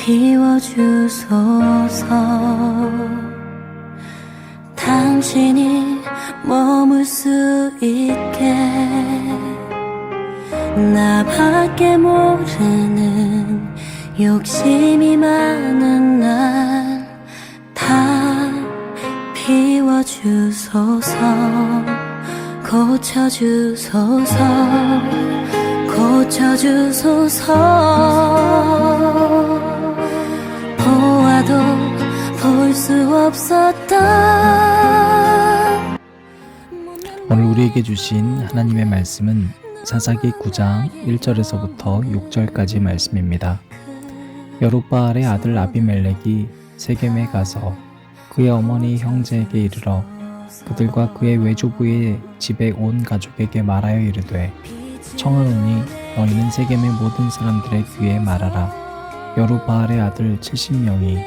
비워주소서. 당신이 머물 수 있게 나밖에 모르는 욕심이 많은 날 다 비워주소서. 고쳐주소서. 고쳐주소서. 보아도 볼 수 없었던 오늘 우리에게 주신 하나님의 말씀은 사사기 9장 1절에서부터 6절까지 말씀입니다. 여룻바알의 아들 아비멜렉이 세겜에 가서 그의 어머니 형제에게 이르러 그들과 그의 외조부의 집에 온 가족에게 말하여 이르되 청하노니 너희는 세겜의 모든 사람들의 귀에 말하라. 여룻바알의 아들 70명이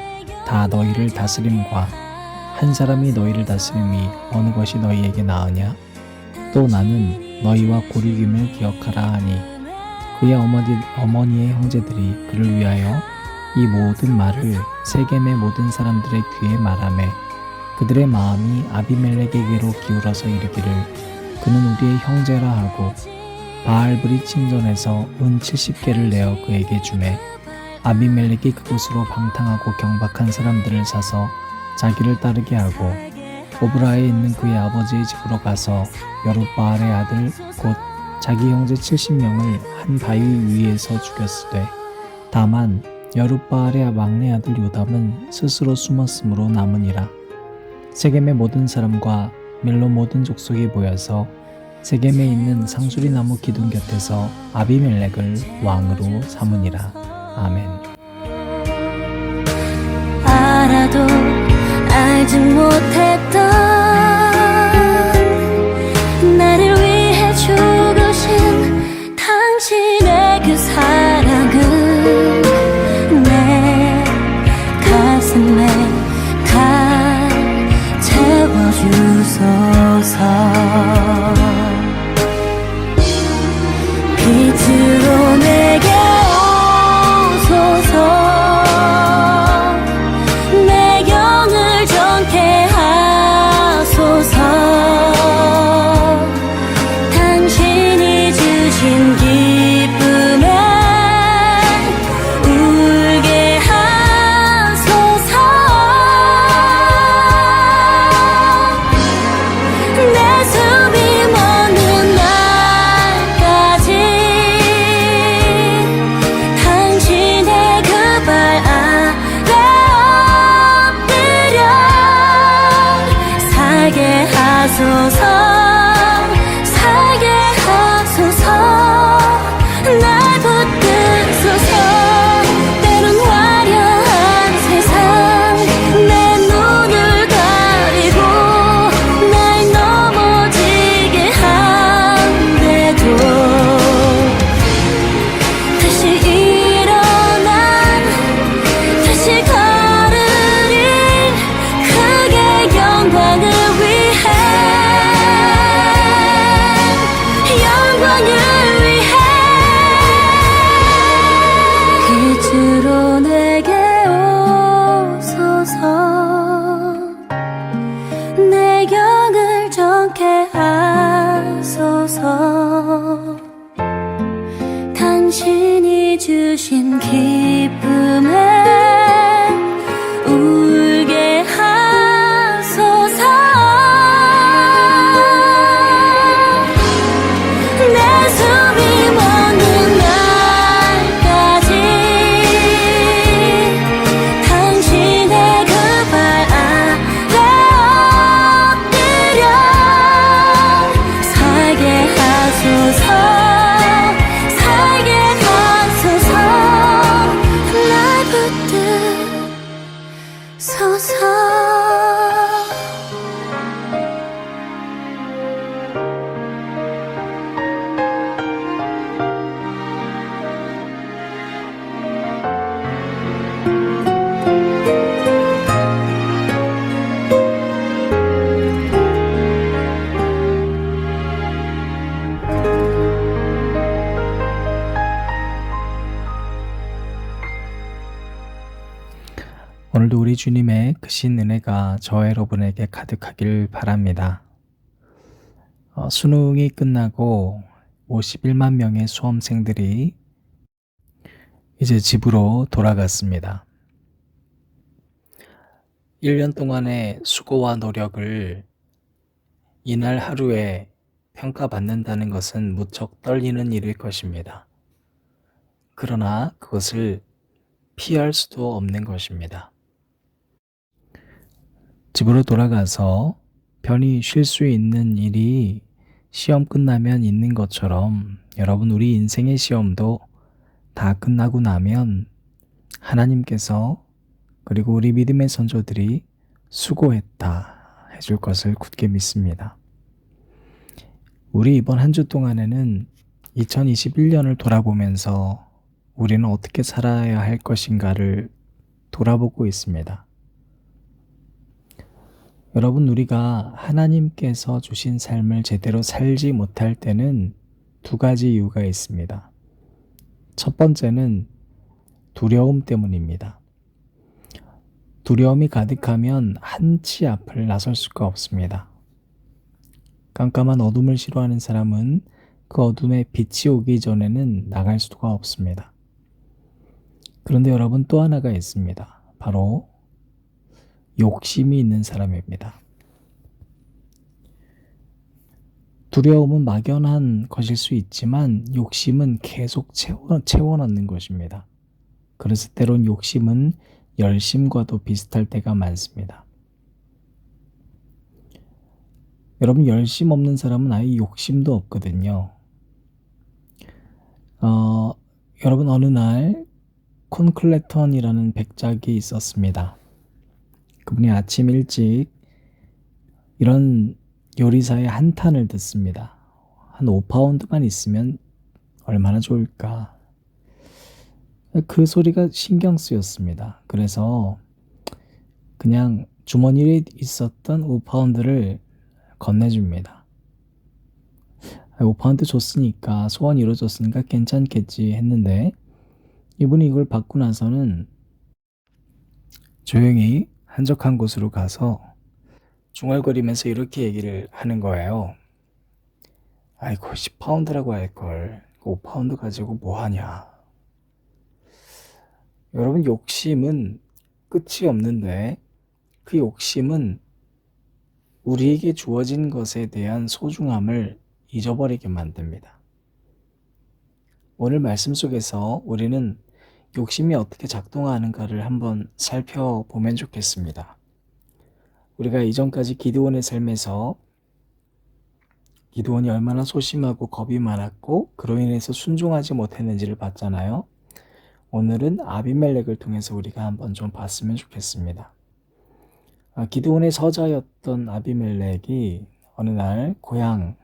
다 너희를 다스림과 한 사람이 너희를 다스림이 어느 것이 너희에게 나으냐? 또 나는 너희와 고륙임을 기억하라 하니 그의 어머니의 형제들이 그를 위하여 이 모든 말을 세겜의 모든 사람들의 귀에 말하매 그들의 마음이 아비멜렉에게로 기울어서 이르기를 그는 우리의 형제라 하고 바알브리 침전에서 은 70개를 내어 그에게 주매 아비멜렉이 그곳으로 방탕하고 경박한 사람들을 사서 자기를 따르게 하고 오브라에 있는 그의 아버지의 집으로 가서 여룻바알의 아들 곧 자기 형제 70명을 한 바위 위에서 죽였으되 다만 여룻바알의 막내 아들 요담은 스스로 숨었으므로 남으니라. 세겜의 모든 사람과 밀로 모든 족속이 모여서 세겜에 있는 상수리 나무 기둥 곁에서 아비멜렉을 왕으로 삼으니라. 아멘. 알아도 알지 못했던 나를 위해 죽으신 당신의 그 사랑은 내 가슴에 다 채워주소서. 빛으로 내게 오소서. 내 영을 정케 하소서. 당신이 주신 기쁨에 울게 하소서. 내 숨이 멎는 날까지 당신의 그 발 아래 엎드려 살게 하소서. 살게 하소서. 날 붙드소서. 때론 화려한 세상 내 눈을 가리고 날 넘어지게 한데도 다시 일어난 다시 걸으리 크게 영광을 위해 영광을 위해 빛으로 내게 오소서. 내 영을 정케 하소서. 당신이 주신 기쁨에 울게 하소서. 내 숨이 멎는 날까지 당신의 그 발 아래 엎드려 살게 하소서. 살게 하소서. 날 붙드소서. 오늘도 우리 주님의 크신 은혜가 저와 여러분에게 가득하길 바랍니다. 수능이 끝나고 51만 명의 수험생들이 이제 집으로 돌아갔습니다. 1년 동안의 수고와 노력을 이날 하루에 평가받는다는 것은 무척 떨리는 일일 것입니다. 그러나 그것을 피할 수도 없는 것입니다. 집으로 돌아가서 편히 쉴 수 있는 일이 시험 끝나면 있는 것처럼 여러분 우리 인생의 시험도 다 끝나고 나면 하나님께서 그리고 우리 믿음의 선조들이 수고했다 해줄 것을 굳게 믿습니다. 우리 이번 한 주 동안에는 2021년을 돌아보면서 우리는 어떻게 살아야 할 것인가를 돌아보고 있습니다. 여러분, 우리가 하나님께서 주신 삶을 제대로 살지 못할 때는 두 가지 이유가 있습니다. 첫 번째는 두려움 때문입니다. 두려움이 가득하면 한치 앞을 나설 수가 없습니다. 깜깜한 어둠을 싫어하는 사람은 그 어둠에 빛이 오기 전에는 나갈 수가 없습니다. 그런데 여러분, 또 하나가 있습니다. 바로 욕심이 있는 사람입니다. 두려움은 막연한 것일 수 있지만 욕심은 계속 채워 넣는 것입니다. 그래서 때론 욕심은 열심과도 비슷할 때가 많습니다. 여러분, 열심 없는 사람은 아예 욕심도 없거든요. 여러분, 어느 날 콘클레턴이라는 백작이 있었습니다. 그분이 아침 일찍 이런 요리사의 한탄을 듣습니다. 한 5파운드만 있으면 얼마나 좋을까. 그 소리가 신경 쓰였습니다. 그래서 그냥 주머니에 있었던 5파운드를 건네줍니다. 5파운드 줬으니까, 소원이 이루어졌으니까 괜찮겠지 했는데, 이분이 이걸 받고 나서는 조용히 한적한 곳으로 가서 중얼거리면서 이렇게 얘기를 하는 거예요. 아이고, 10파운드라고 할걸 5파운드 가지고 뭐하냐. 여러분, 욕심은 끝이 없는데 그 욕심은 우리에게 주어진 것에 대한 소중함을 잊어버리게 만듭니다. 오늘 말씀 속에서 우리는 욕심이 어떻게 작동하는가를 한번 살펴보면 좋겠습니다. 우리가 이전까지 기드온의 삶에서 기드온이 얼마나 소심하고 겁이 많았고 그로 인해서 순종하지 못했는지를 봤잖아요. 오늘은 아비멜렉을 통해서 우리가 한번 좀 봤으면 좋겠습니다. 기드온의 서자였던 아비멜렉이 어느 날 고향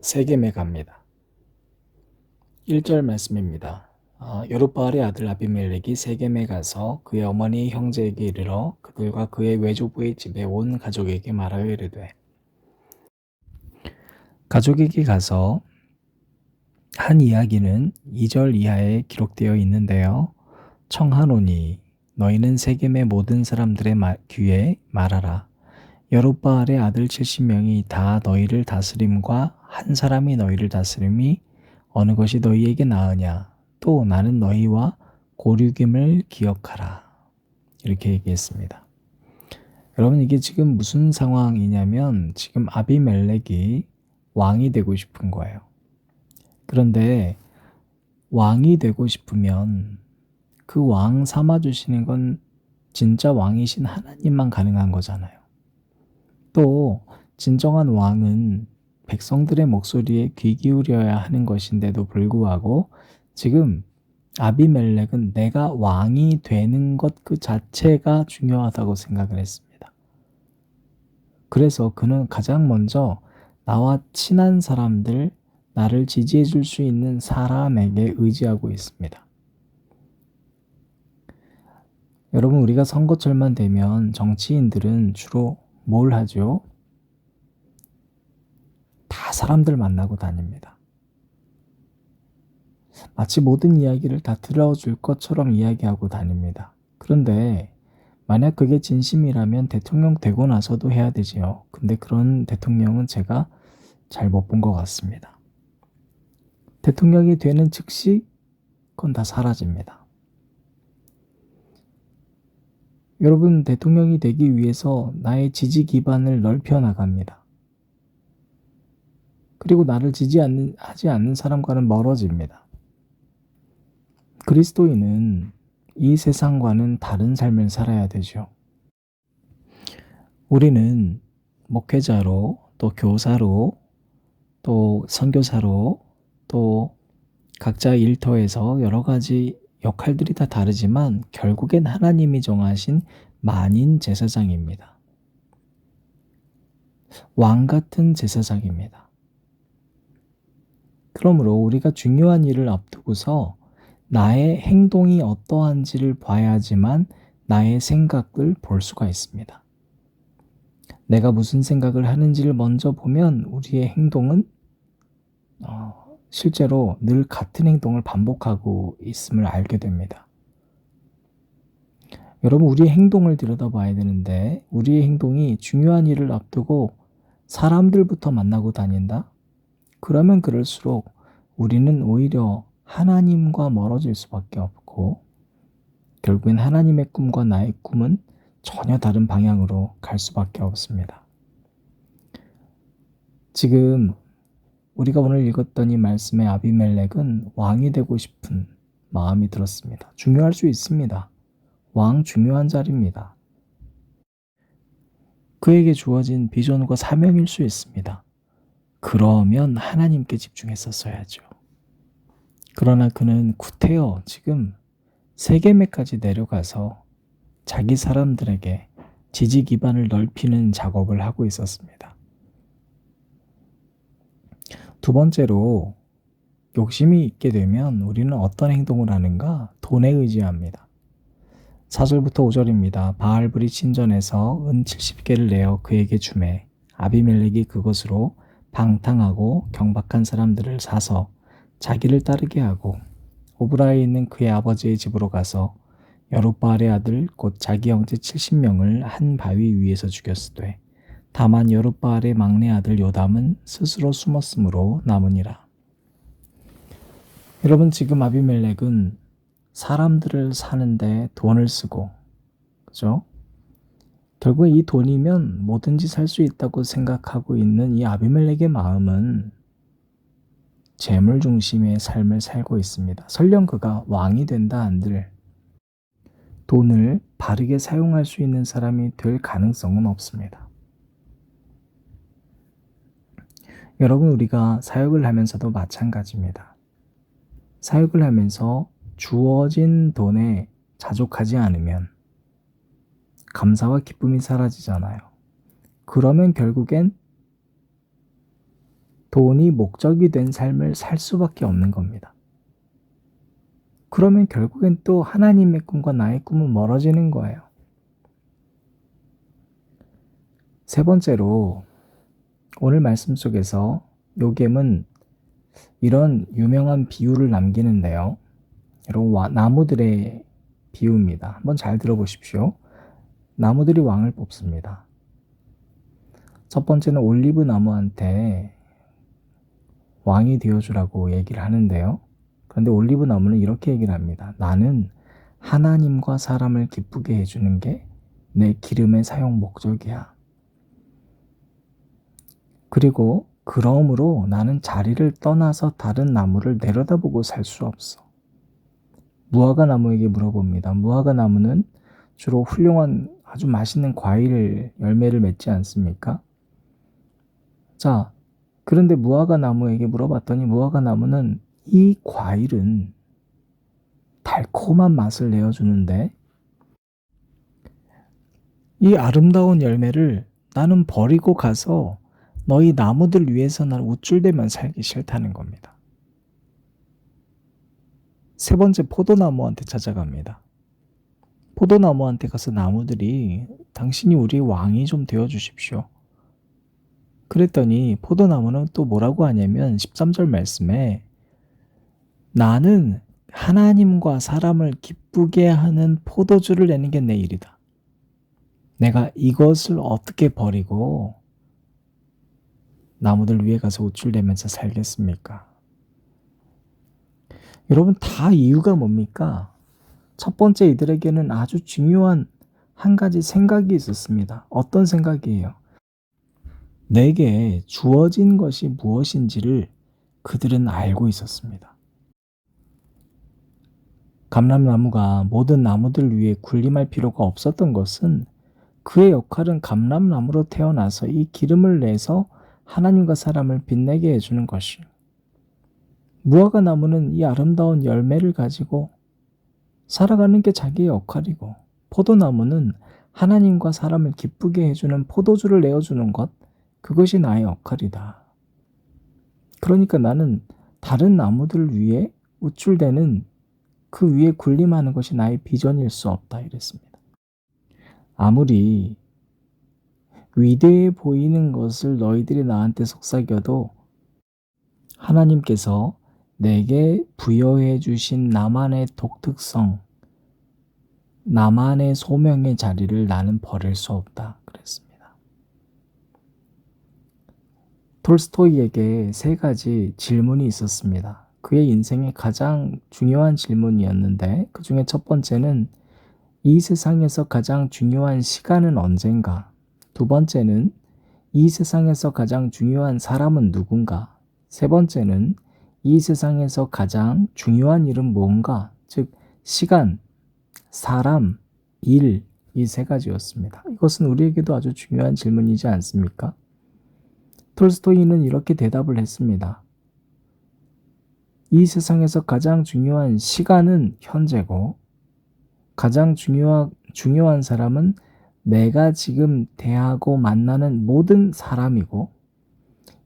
세겜에 갑니다. 1절 말씀입니다. 여룻바알의 아들 아비멜렉이 세겜에 가서 그의 어머니 형제에게 이르러 그들과 그의 외조부의 집에 온 가족에게 말하여 이르되, 가족에게 가서 한 이야기는 2절 이하에 기록되어 있는데요. 청하노니 너희는 세겜의 모든 사람들의 귀에 말하라. 여룻바알의 아들 70명이 다 너희를 다스림과 한 사람이 너희를 다스림이 어느 것이 너희에게 나으냐. 또 나는 너희와 고륙임을 기억하라. 이렇게 얘기했습니다. 여러분, 이게 지금 무슨 상황이냐면 지금 아비멜렉이 왕이 되고 싶은 거예요. 그런데 왕이 되고 싶으면 그 왕 삼아주시는 건 진짜 왕이신 하나님만 가능한 거잖아요. 또 진정한 왕은 백성들의 목소리에 귀 기울여야 하는 것인데도 불구하고 지금 아비멜렉은 내가 왕이 되는 것 그 자체가 중요하다고 생각을 했습니다. 그래서 그는 가장 먼저 나와 친한 사람들, 나를 지지해 줄 수 있는 사람에게 의지하고 있습니다. 여러분, 우리가 선거철만 되면 정치인들은 주로 뭘 하죠? 다 사람들 만나고 다닙니다. 마치 모든 이야기를 다 들어줄 것처럼 이야기하고 다닙니다. 그런데 만약 그게 진심이라면 대통령 되고 나서도 해야 되지요. 근데 그런 대통령은 제가 잘 못 본 것 같습니다. 대통령이 되는 즉시 그건 다 사라집니다. 여러분, 대통령이 되기 위해서 나의 지지 기반을 넓혀 나갑니다. 그리고 나를 하지 않는 사람과는 멀어집니다. 그리스도인은 이 세상과는 다른 삶을 살아야 되죠. 우리는 목회자로, 또 교사로, 또 선교사로, 또 각자 일터에서 여러 가지 역할들이 다 다르지만 결국엔 하나님이 정하신 만인 제사장입니다. 왕 같은 제사장입니다. 그러므로 우리가 중요한 일을 앞두고서 나의 행동이 어떠한지를 봐야지만 나의 생각을 볼 수가 있습니다. 내가 무슨 생각을 하는지를 먼저 보면 우리의 행동은 실제로 늘 같은 행동을 반복하고 있음을 알게 됩니다. 여러분, 우리의 행동을 들여다봐야 되는데 우리의 행동이 중요한 일을 앞두고 사람들부터 만나고 다닌다? 그러면 그럴수록 우리는 오히려 하나님과 멀어질 수밖에 없고 결국엔 하나님의 꿈과 나의 꿈은 전혀 다른 방향으로 갈 수밖에 없습니다. 지금 우리가 오늘 읽었던 이 말씀의 아비멜렉은 왕이 되고 싶은 마음이 들었습니다. 중요할 수 있습니다. 왕 중요한 자리입니다. 그에게 주어진 비전과 사명일 수 있습니다. 그러면 하나님께 집중했었어야죠. 그러나 그는 구태여 지금 세겜에까지 내려가서 자기 사람들에게 지지 기반을 넓히는 작업을 하고 있었습니다. 두 번째로 욕심이 있게 되면 우리는 어떤 행동을 하는가? 돈에 의지합니다. 4절부터 5절입니다. 바알브리 신전에서 은 70개를 내어 그에게 주매 아비멜렉이 그것으로 방탕하고 경박한 사람들을 사서 자기를 따르게 하고 오브라에 있는 그의 아버지의 집으로 가서 여룻바알의 아들 곧 자기 형제 70명을 한 바위 위에서 죽였으되 다만 여룻바알의 막내 아들 요담은 스스로 숨었으므로 남으니라. 여러분, 지금 아비멜렉은 사람들을 사는데 돈을 쓰고, 그죠? 결국 이 돈이면 뭐든지 살 수 있다고 생각하고 있는 이 아비멜렉의 마음은 재물 중심의 삶을 살고 있습니다. 설령 그가 왕이 된다 한들 돈을 바르게 사용할 수 있는 사람이 될 가능성은 없습니다. 여러분, 우리가 사역을 하면서도 마찬가지입니다. 사역을 하면서 주어진 돈에 자족하지 않으면 감사와 기쁨이 사라지잖아요. 그러면 결국엔 돈이 목적이 된 삶을 살 수밖에 없는 겁니다. 그러면 결국엔 또 하나님의 꿈과 나의 꿈은 멀어지는 거예요. 세 번째로 오늘 말씀 속에서 요겜은 이런 유명한 비유를 남기는데요. 여러분, 나무들의 비유입니다. 한번 잘 들어보십시오. 나무들이 왕을 뽑습니다. 첫 번째는 올리브 나무한테 왕이 되어주라고 얘기를 하는데요. 그런데 올리브 나무는 이렇게 얘기를 합니다. 나는 하나님과 사람을 기쁘게 해주는 게 내 기름의 사용 목적이야. 그리고 그러므로 나는 자리를 떠나서 다른 나무를 내려다보고 살 수 없어. 무화과 나무에게 물어봅니다. 무화과 나무는 주로 훌륭한 아주 맛있는 과일 열매를 맺지 않습니까? 자, 그런데 무화과 나무에게 물어봤더니 무화과 나무는 이 과일은 달콤한 맛을 내어주는데 이 아름다운 열매를 나는 버리고 가서 너희 나무들 위해서 난 우쭐대면 살기 싫다는 겁니다. 세 번째, 포도나무한테 찾아갑니다. 포도나무한테 가서 나무들이 당신이 우리 왕이 좀 되어주십시오. 그랬더니 포도나무는 또 뭐라고 하냐면 13절 말씀에 나는 하나님과 사람을 기쁘게 하는 포도주를 내는 게 내 일이다. 내가 이것을 어떻게 버리고 나무들 위에 가서 우쭐대면서 살겠습니까? 여러분, 다 이유가 뭡니까? 첫 번째, 이들에게는 아주 중요한 한 가지 생각이 있었습니다. 어떤 생각이에요? 내게 주어진 것이 무엇인지를 그들은 알고 있었습니다. 감람나무가 모든 나무들 위에 군림할 필요가 없었던 것은 그의 역할은 감람나무로 태어나서 이 기름을 내서 하나님과 사람을 빛내게 해주는 것이요. 무화과 나무는 이 아름다운 열매를 가지고 살아가는 게 자기의 역할이고, 포도나무는 하나님과 사람을 기쁘게 해주는 포도주를 내어주는 것, 그것이 나의 역할이다. 그러니까 나는 다른 나무들 위에 우쭐대는 그 위에 군림하는 것이 나의 비전일 수 없다, 이랬습니다. 아무리 위대해 보이는 것을 너희들이 나한테 속삭여도 하나님께서 내게 부여해 주신 나만의 독특성, 나만의 소명의 자리를 나는 버릴 수 없다, 그랬습니다. 톨스토이에게 3가지 질문이 있었습니다. 그의 인생의 가장 중요한 질문이었는데, 그 중에 첫 번째는 이 세상에서 가장 중요한 시간은 언젠가? 두 번째는 이 세상에서 가장 중요한 사람은 누군가? 세 번째는 이 세상에서 가장 중요한 일은 뭔가? 즉, 시간, 사람, 일, 이 3가지였습니다. 이것은 우리에게도 아주 중요한 질문이지 않습니까? 톨스토이는 이렇게 대답을 했습니다. 이 세상에서 가장 중요한 시간은 현재고, 가장 중요한 사람은 내가 지금 대하고 만나는 모든 사람이고,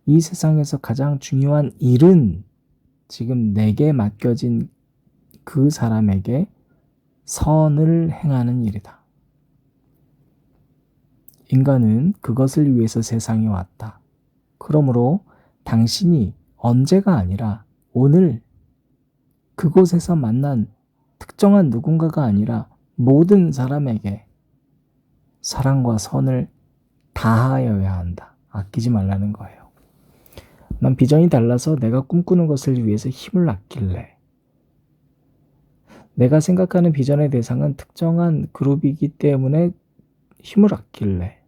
이 세상에서 가장 중요한 일은 지금 내게 맡겨진 그 사람에게 선을 행하는 일이다. 인간은 그것을 위해서 세상에 왔다. 그러므로 당신이 언제가 아니라 오늘 그곳에서 만난 특정한 누군가가 아니라 모든 사람에게 사랑과 선을 다하여야 한다. 아끼지 말라는 거예요. 난 비전이 달라서 내가 꿈꾸는 것을 위해서 힘을 아낄래. 내가 생각하는 비전의 대상은 특정한 그룹이기 때문에 힘을 아낄래.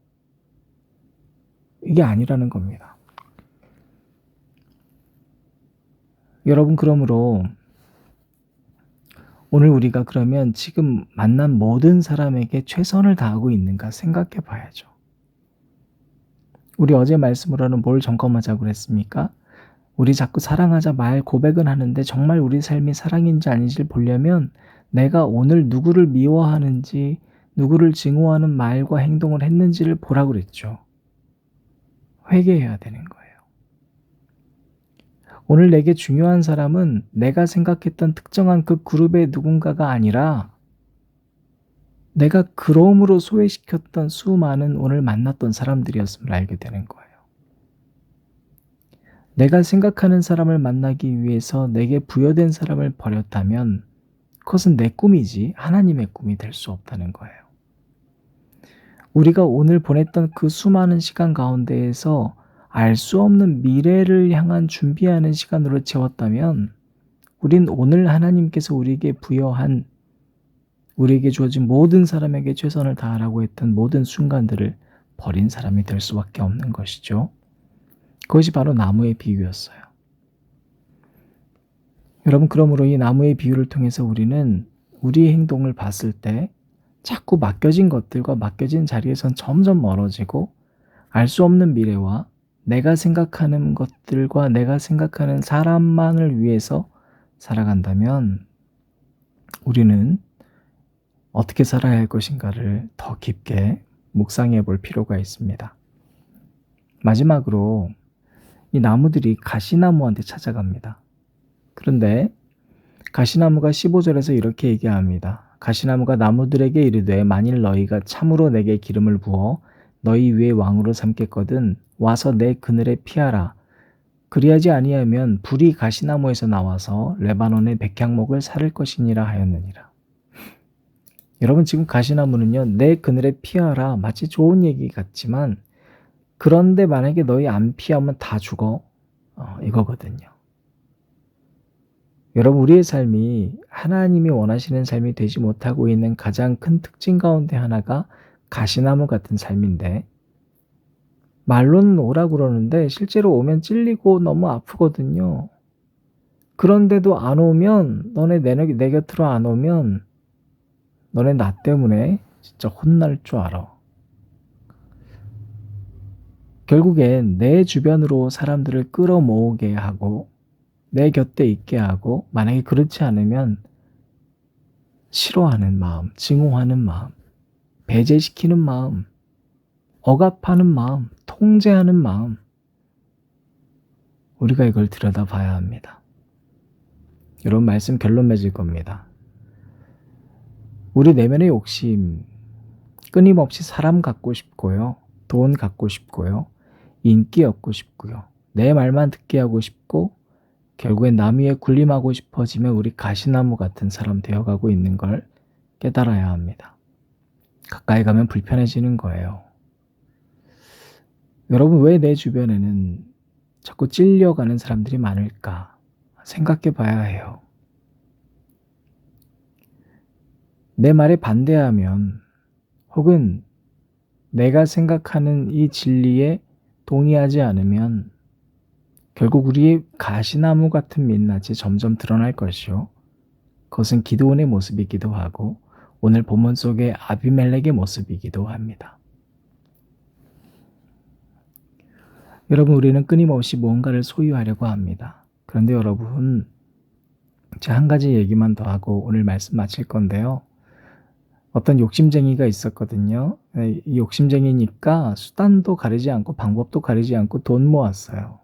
이게 아니라는 겁니다. 여러분, 그러므로 오늘 우리가 그러면 지금 만난 모든 사람에게 최선을 다하고 있는가 생각해 봐야죠. 우리 어제 말씀으로는 뭘 점검하자고 그랬습니까? 우리 자꾸 사랑하자 말 고백은 하는데 정말 우리 삶이 사랑인지 아닌지를 보려면 내가 오늘 누구를 미워하는지, 누구를 증오하는 말과 행동을 했는지를 보라고 그랬죠. 회개해야 되는 거예요. 오늘 내게 중요한 사람은 내가 생각했던 특정한 그 그룹의 누군가가 아니라 내가 그럼으로 소외시켰던 수많은 오늘 만났던 사람들이었음을 알게 되는 거예요. 내가 생각하는 사람을 만나기 위해서 내게 부여된 사람을 버렸다면 그것은 내 꿈이지 하나님의 꿈이 될 수 없다는 거예요. 우리가 오늘 보냈던 그 수많은 시간 가운데에서 알 수 없는 미래를 향한 준비하는 시간으로 채웠다면 우린 오늘 하나님께서 우리에게 부여한, 우리에게 주어진 모든 사람에게 최선을 다하라고 했던 모든 순간들을 버린 사람이 될 수밖에 없는 것이죠. 그것이 바로 나무의 비유였어요. 여러분, 그러므로 이 나무의 비유를 통해서 우리는 우리의 행동을 봤을 때 자꾸 맡겨진 것들과 맡겨진 자리에선 점점 멀어지고 알 수 없는 미래와 내가 생각하는 것들과 내가 생각하는 사람만을 위해서 살아간다면 우리는 어떻게 살아야 할 것인가를 더 깊게 묵상해 볼 필요가 있습니다. 마지막으로 이 나무들이 가시나무한테 찾아갑니다. 그런데 가시나무가 15절에서 이렇게 얘기합니다. 가시나무가 나무들에게 이르되 만일 너희가 참으로 내게 기름을 부어 너희 위에 왕으로 삼겠거든 와서 내 그늘에 피하라. 그리하지 아니하면 불이 가시나무에서 나와서 레바논의 백향목을 사를 것이니라 하였느니라. 여러분 지금 가시나무는요, 내 그늘에 피하라. 마치 좋은 얘기 같지만 그런데 만약에 너희 안 피하면 다 죽어. 이거거든요. 여러분 우리의 삶이 하나님이 원하시는 삶이 되지 못하고 있는 가장 큰 특징 가운데 하나가 가시나무 같은 삶인데 말로는 오라고 그러는데 실제로 오면 찔리고 너무 아프거든요. 그런데도 안 오면 너네 내 곁으로 안 오면 너네 나 때문에 진짜 혼날 줄 알아. 결국엔 내 주변으로 사람들을 끌어모으게 하고 내 곁에 있게 하고 만약에 그렇지 않으면 싫어하는 마음, 증오하는 마음, 배제시키는 마음, 억압하는 마음, 통제하는 마음 우리가 이걸 들여다봐야 합니다. 여러분 말씀 결론 맺을 겁니다. 우리 내면의 욕심 끊임없이 사람 갖고 싶고요. 돈 갖고 싶고요. 인기 얻고 싶고요. 내 말만 듣게 하고 싶고 결국엔 남 위에 군림하고 싶어지면 우리 가시나무 같은 사람 되어가고 있는 걸 깨달아야 합니다. 가까이 가면 불편해지는 거예요. 여러분 왜 내 주변에는 자꾸 찔려가는 사람들이 많을까 생각해 봐야 해요. 내 말에 반대하면 혹은 내가 생각하는 이 진리에 동의하지 않으면 결국 우리의 가시나무 같은 민낯이 점점 드러날 것이요. 그것은 기드온의 모습이기도 하고 오늘 본문 속의 아비멜렉의 모습이기도 합니다. 여러분 우리는 끊임없이 무언가를 소유하려고 합니다. 그런데 여러분 제가 한 가지 얘기만 더 하고 오늘 말씀 마칠 건데요. 어떤 욕심쟁이가 있었거든요. 이 욕심쟁이니까 수단도 가리지 않고 방법도 가리지 않고 돈 모았어요.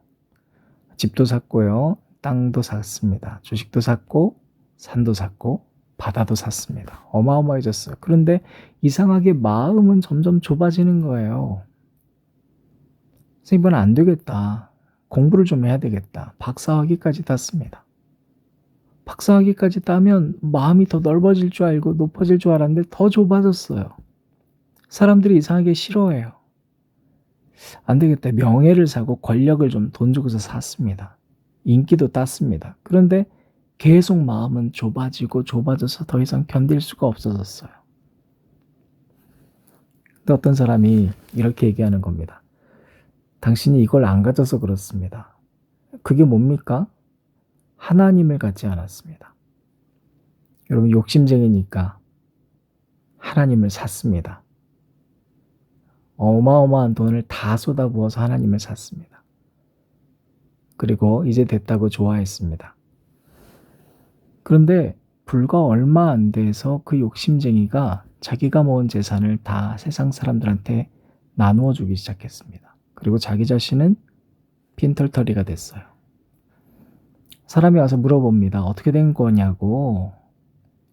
집도 샀고요. 땅도 샀습니다. 주식도 샀고 산도 샀고 바다도 샀습니다. 어마어마해졌어요. 그런데 이상하게 마음은 점점 좁아지는 거예요. 선생님 이건 안 되겠다. 공부를 좀 해야 되겠다. 박사학위까지 땄습니다. 박사학위까지 따면 마음이 더 넓어질 줄 알고 높아질 줄 알았는데 더 좁아졌어요. 사람들이 이상하게 싫어해요. 안 되겠다. 명예를 사고 권력을 좀 돈 주고서 샀습니다. 인기도 땄습니다. 그런데 계속 마음은 좁아지고 좁아져서 더 이상 견딜 수가 없어졌어요. 근데 어떤 사람이 이렇게 얘기하는 겁니다. 당신이 이걸 안 가져서 그렇습니다. 그게 뭡니까? 하나님을 갖지 않았습니다. 여러분 욕심쟁이니까 하나님을 샀습니다. 어마어마한 돈을 다 쏟아부어서 하나님을 샀습니다. 그리고 이제 됐다고 좋아했습니다. 그런데 불과 얼마 안 돼서 그 욕심쟁이가 자기가 모은 재산을 다 세상 사람들한테 나누어 주기 시작했습니다. 그리고 자기 자신은 빈털터리가 됐어요. 사람이 와서 물어봅니다. 어떻게 된 거냐고.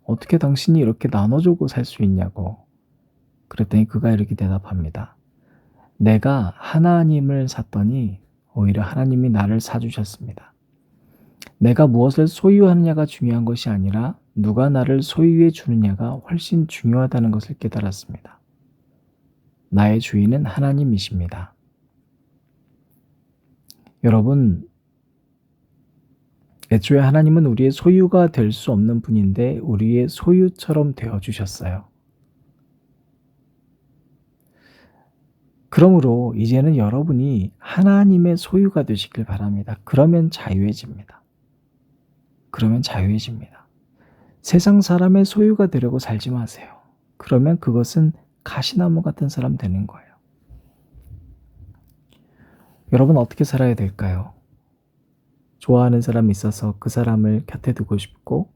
어떻게 당신이 이렇게 나눠주고 살 수 있냐고. 그랬더니 그가 이렇게 대답합니다. 내가 하나님을 샀더니 오히려 하나님이 나를 사주셨습니다. 내가 무엇을 소유하느냐가 중요한 것이 아니라 누가 나를 소유해 주느냐가 훨씬 중요하다는 것을 깨달았습니다. 나의 주인은 하나님이십니다. 여러분, 애초에 하나님은 우리의 소유가 될 수 없는 분인데 우리의 소유처럼 되어주셨어요. 그러므로 이제는 여러분이 하나님의 소유가 되시길 바랍니다. 그러면 자유해집니다. 그러면 자유해집니다. 세상 사람의 소유가 되려고 살지 마세요. 그러면 그것은 가시나무 같은 사람 되는 거예요. 여러분 어떻게 살아야 될까요? 좋아하는 사람이 있어서 그 사람을 곁에 두고 싶고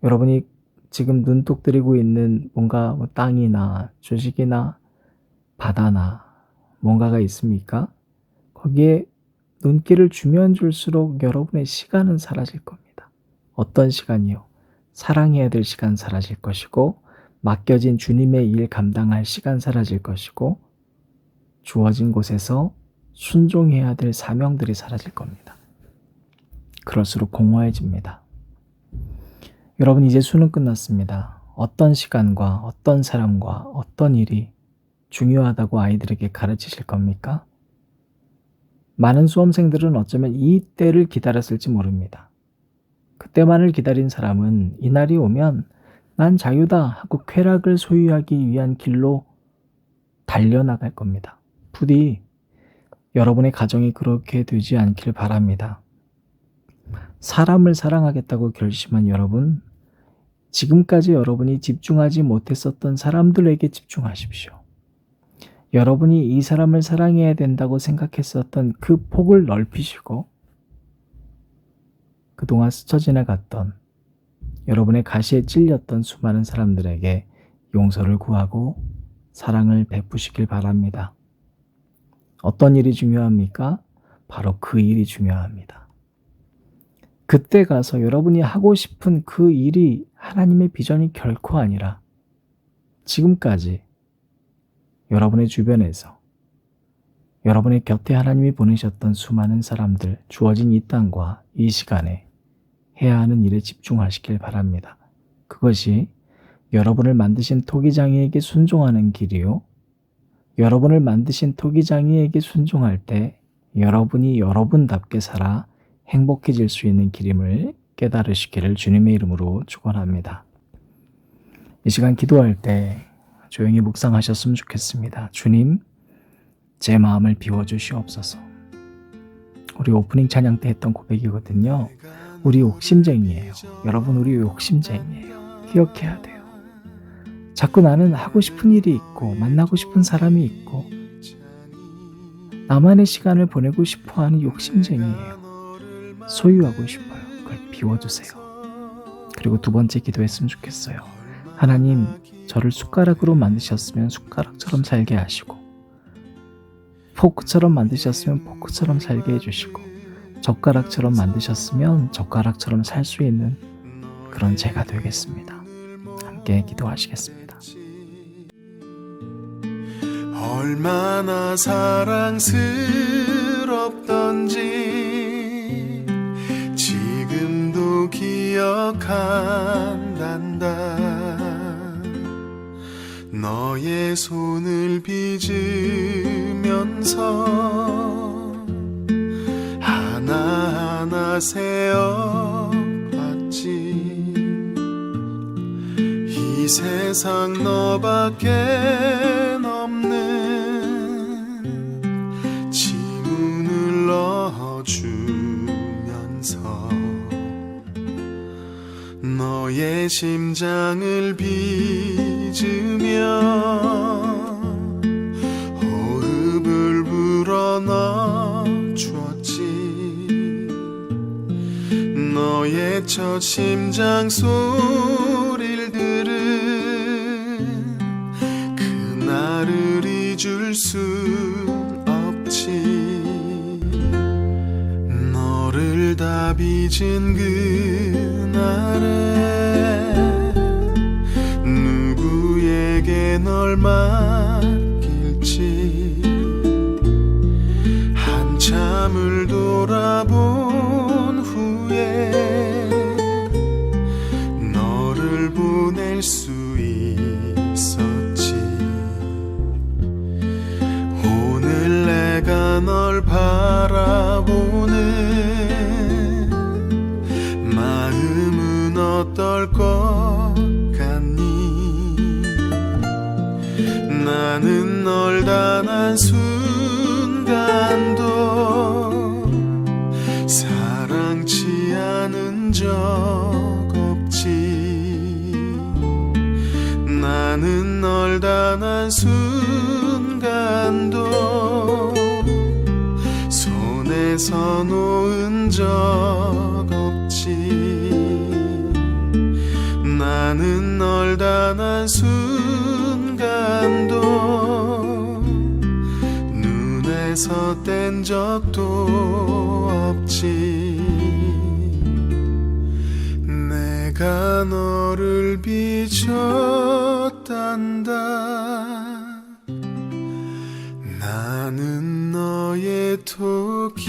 여러분이 지금 눈독 들이고 있는 뭔가 땅이나 주식이나 바다나 뭔가가 있습니까? 거기에 눈길을 주면 줄수록 여러분의 시간은 사라질 겁니다. 어떤 시간이요? 사랑해야 될 시간 사라질 것이고 맡겨진 주님의 일 감당할 시간 사라질 것이고 주어진 곳에서 순종해야 될 사명들이 사라질 겁니다. 그럴수록 공허해집니다. 여러분 이제 수능 끝났습니다. 어떤 시간과 어떤 사람과 어떤 일이 중요하다고 아이들에게 가르치실 겁니까? 많은 수험생들은 어쩌면 이 때를 기다렸을지 모릅니다. 그때만을 기다린 사람은 이날이 오면 난 자유다 하고 쾌락을 소유하기 위한 길로 달려나갈 겁니다. 부디 여러분의 가정이 그렇게 되지 않길 바랍니다. 사람을 사랑하겠다고 결심한 여러분, 지금까지 여러분이 집중하지 못했었던 사람들에게 집중하십시오. 여러분이 이 사람을 사랑해야 된다고 생각했었던 그 폭을 넓히시고 그동안 스쳐 지나갔던 여러분의 가시에 찔렸던 수많은 사람들에게 용서를 구하고 사랑을 베푸시길 바랍니다. 어떤 일이 중요합니까? 바로 그 일이 중요합니다. 그때 가서 여러분이 하고 싶은 그 일이 하나님의 비전이 결코 아니라 지금까지 여러분의 주변에서 여러분의 곁에 하나님이 보내셨던 수많은 사람들, 주어진 이 땅과 이 시간에 해야 하는 일에 집중하시길 바랍니다. 그것이 여러분을 만드신 토기장이에게 순종하는 길이요. 여러분을 만드신 토기장이에게 순종할 때 여러분이 여러분답게 살아 행복해질 수 있는 길임을 깨달으시기를 주님의 이름으로 축원합니다. 이 시간 기도할 때 조용히 묵상하셨으면 좋겠습니다. 주님, 제 마음을 비워주시옵소서. 우리 오프닝 찬양 때 했던 고백이거든요. 우리 욕심쟁이에요. 여러분, 우리 욕심쟁이에요. 기억해야 돼요. 자꾸 나는 하고 싶은 일이 있고 만나고 싶은 사람이 있고 나만의 시간을 보내고 싶어하는 욕심쟁이에요. 소유하고 싶어요. 그걸 비워주세요. 그리고 두 번째 기도했으면 좋겠어요. 하나님, 저를 숟가락으로 만드셨으면 숟가락처럼 살게 하시고 포크처럼 만드셨으면 포크처럼 살게 해주시고 젓가락처럼 만드셨으면 젓가락처럼 살 수 있는 그런 제가 되겠습니다. 함께 기도하시겠습니다. 얼마나 사랑스럽던지 지금도 기억한단다. 너의 손을 빚으면서 하나하나 세어봤지. 이 세상 너밖에 없는 짐을 넣어주면서 너의 심장을 빚으며 호흡을 불어넣어주었지. 너의 첫 심장 소리를 들은 그날을 잊을 순 없지. 너를 다 빚은 그날에 누구에게 널 맡길지 한참을 돌아본 후에 너를 보낼 수 있었지. 오늘 내가 널 바라보는 마음은 어떨 것 같니? 나는 널 단 한순간도 사랑치 않은 적 없지. 나는 널 단 한순간도 손에서 놓은 적 없지. 나는 널 단 한순간도 눈에서 뗀 적도 없지. 내가 너를 빚었단다. 나는 너의 토기장이